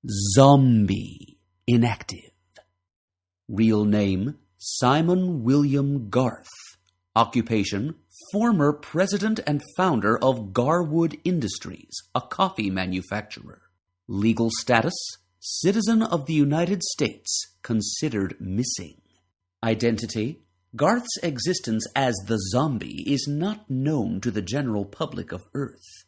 Zombie. Inactive. Real name, Simon William Garth. Occupation, former president and founder of Garwood Industries, a coffee manufacturer. Legal status, citizen of the United States, considered missing. Identity, Garth's existence as the zombie is not known to the general public of Earth.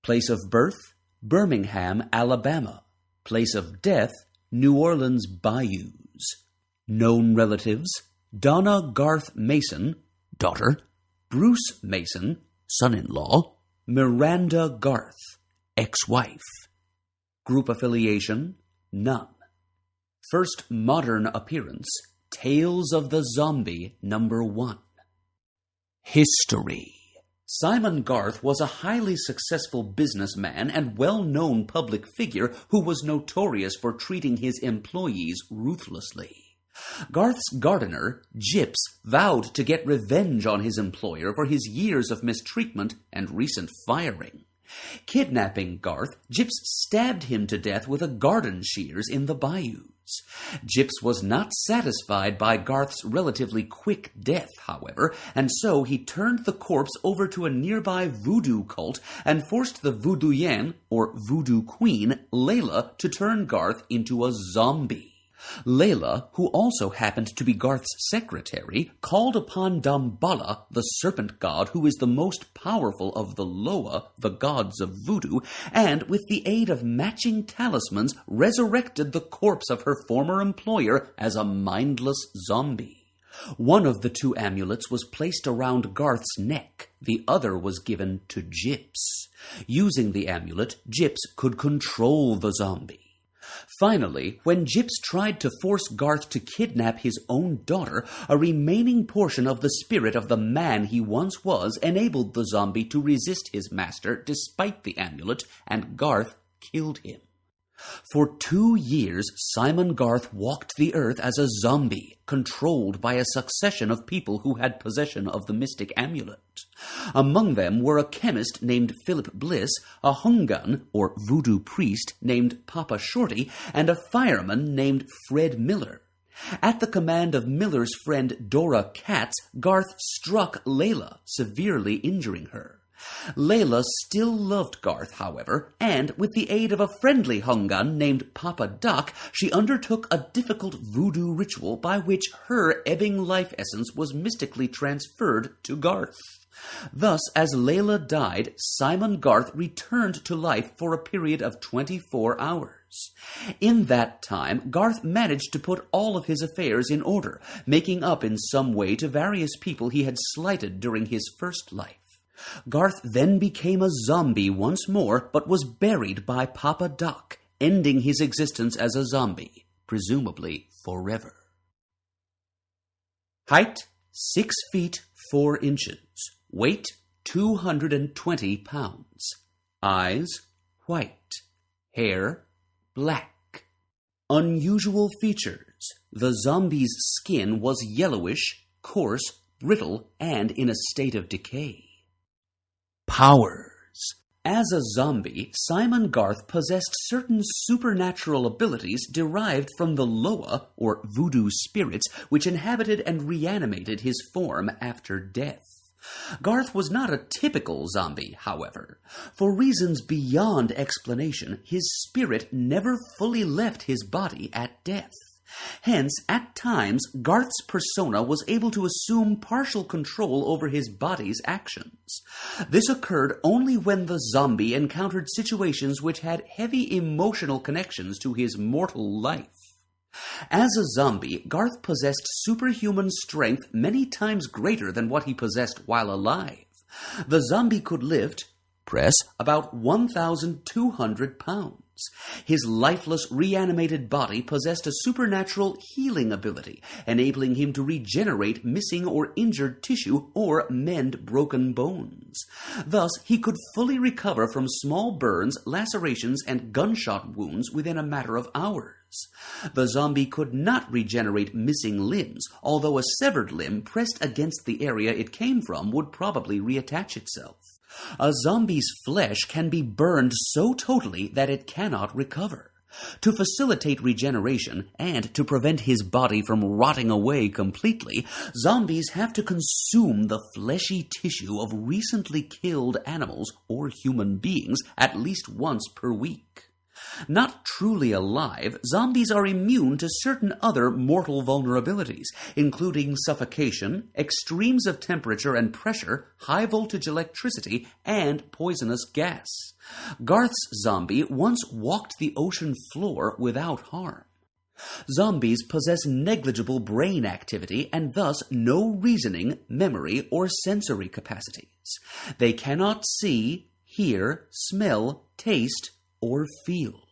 Place of birth, Birmingham, Alabama. Place of death, New Orleans Bayous. Known relatives, Donna Garth Mason, daughter, Bruce Mason, son-in-law, Miranda Garth, ex-wife. Group affiliation, none. First modern appearance, Tales of the Zombie, number 1. History. Simon Garth was a highly successful businessman and well-known public figure who was notorious for treating his employees ruthlessly. Garth's gardener, Gyps, vowed to get revenge on his employer for his years of mistreatment and recent firing. Kidnapping Garth, Gyps stabbed him to death with a garden shears in the bayous. Gyps was not satisfied by Garth's relatively quick death, however, and so he turned the corpse over to a nearby voodoo cult and forced the voodooienne, or voodoo queen, Layla, to turn Garth into a zombie. Layla, who also happened to be Garth's secretary, called upon Damballa, the serpent god who is the most powerful of the Loa, the gods of voodoo, and with the aid of matching talismans resurrected the corpse of her former employer as a mindless zombie. One of the 2 amulets was placed around Garth's neck. The other was given to Gyps. Using the amulet, Gyps could control the zombie. Finally, when Gyps tried to force Garth to kidnap his own daughter, a remaining portion of the spirit of the man he once was enabled the zombie to resist his master despite the amulet, and Garth killed him. For 2 years, Simon Garth walked the earth as a zombie, controlled by a succession of people who had possession of the mystic amulet. Among them were a chemist named Philip Bliss, a hungan, or voodoo priest, named Papa Shorty, and a fireman named Fred Miller. At the command of Miller's friend Dora Katz, Garth struck Layla, severely injuring her. Layla still loved Garth, however, and with the aid of a friendly hungan named Papa Doc, she undertook a difficult voodoo ritual by which her ebbing life essence was mystically transferred to Garth. Thus, as Layla died, Simon Garth returned to life for a period of 24 hours. In that time, Garth managed to put all of his affairs in order, making up in some way to various people he had slighted during his first life. Garth then became a zombie once more, but was buried by Papa Doc, ending his existence as a zombie, presumably forever. Height, 6 feet 4 inches. Weight, 220 pounds. Eyes, white. Hair, black. Unusual features. The zombie's skin was yellowish, coarse, brittle, and in a state of decay. Powers. As a zombie, Simon Garth possessed certain supernatural abilities derived from the Loa, or voodoo spirits, which inhabited and reanimated his form after death. Garth was not a typical zombie, however. For reasons beyond explanation, his spirit never fully left his body at death. Hence, at times, Garth's persona was able to assume partial control over his body's actions. This occurred only when the zombie encountered situations which had heavy emotional connections to his mortal life. As a zombie, Garth possessed superhuman strength many times greater than what he possessed while alive. The zombie could lift, about 1,200 pounds. His lifeless, reanimated body possessed a supernatural healing ability, enabling him to regenerate missing or injured tissue or mend broken bones. Thus, he could fully recover from small burns, lacerations, and gunshot wounds within a matter of hours. The zombie could not regenerate missing limbs, although a severed limb pressed against the area it came from would probably reattach itself. A zombie's flesh can be burned so totally that it cannot recover. To facilitate regeneration and to prevent his body from rotting away completely, zombies have to consume the fleshy tissue of recently killed animals or human beings at least once per week. Not truly alive, zombies are immune to certain other mortal vulnerabilities, including suffocation, extremes of temperature and pressure, high-voltage electricity, and poisonous gas. Garth's zombie once walked the ocean floor without harm. Zombies possess negligible brain activity and thus no reasoning, memory, or sensory capacities. They cannot see, hear, smell, taste, or feel.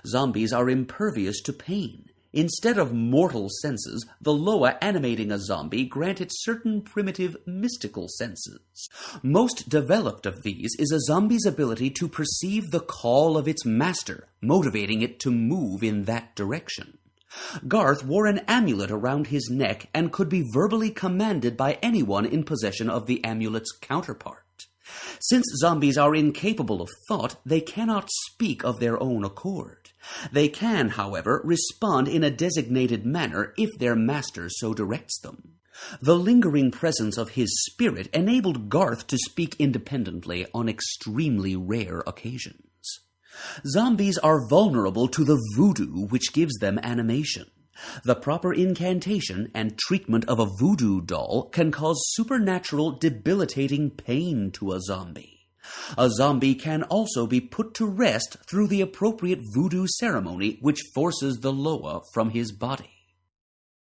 Zombies are impervious to pain. Instead of mortal senses, the Loa animating a zombie grant it certain primitive mystical senses. Most developed of these is a zombie's ability to perceive the call of its master, motivating it to move in that direction. Garth wore an amulet around his neck and could be verbally commanded by anyone in possession of the amulet's counterpart. Since zombies are incapable of thought, they cannot speak of their own accord. They can, however, respond in a designated manner if their master so directs them. The lingering presence of his spirit enabled Garth to speak independently on extremely rare occasions. Zombies are vulnerable to the voodoo which gives them animation. The proper incantation and treatment of a voodoo doll can cause supernatural debilitating pain to a zombie. A zombie can also be put to rest through the appropriate voodoo ceremony which forces the Loa from his body.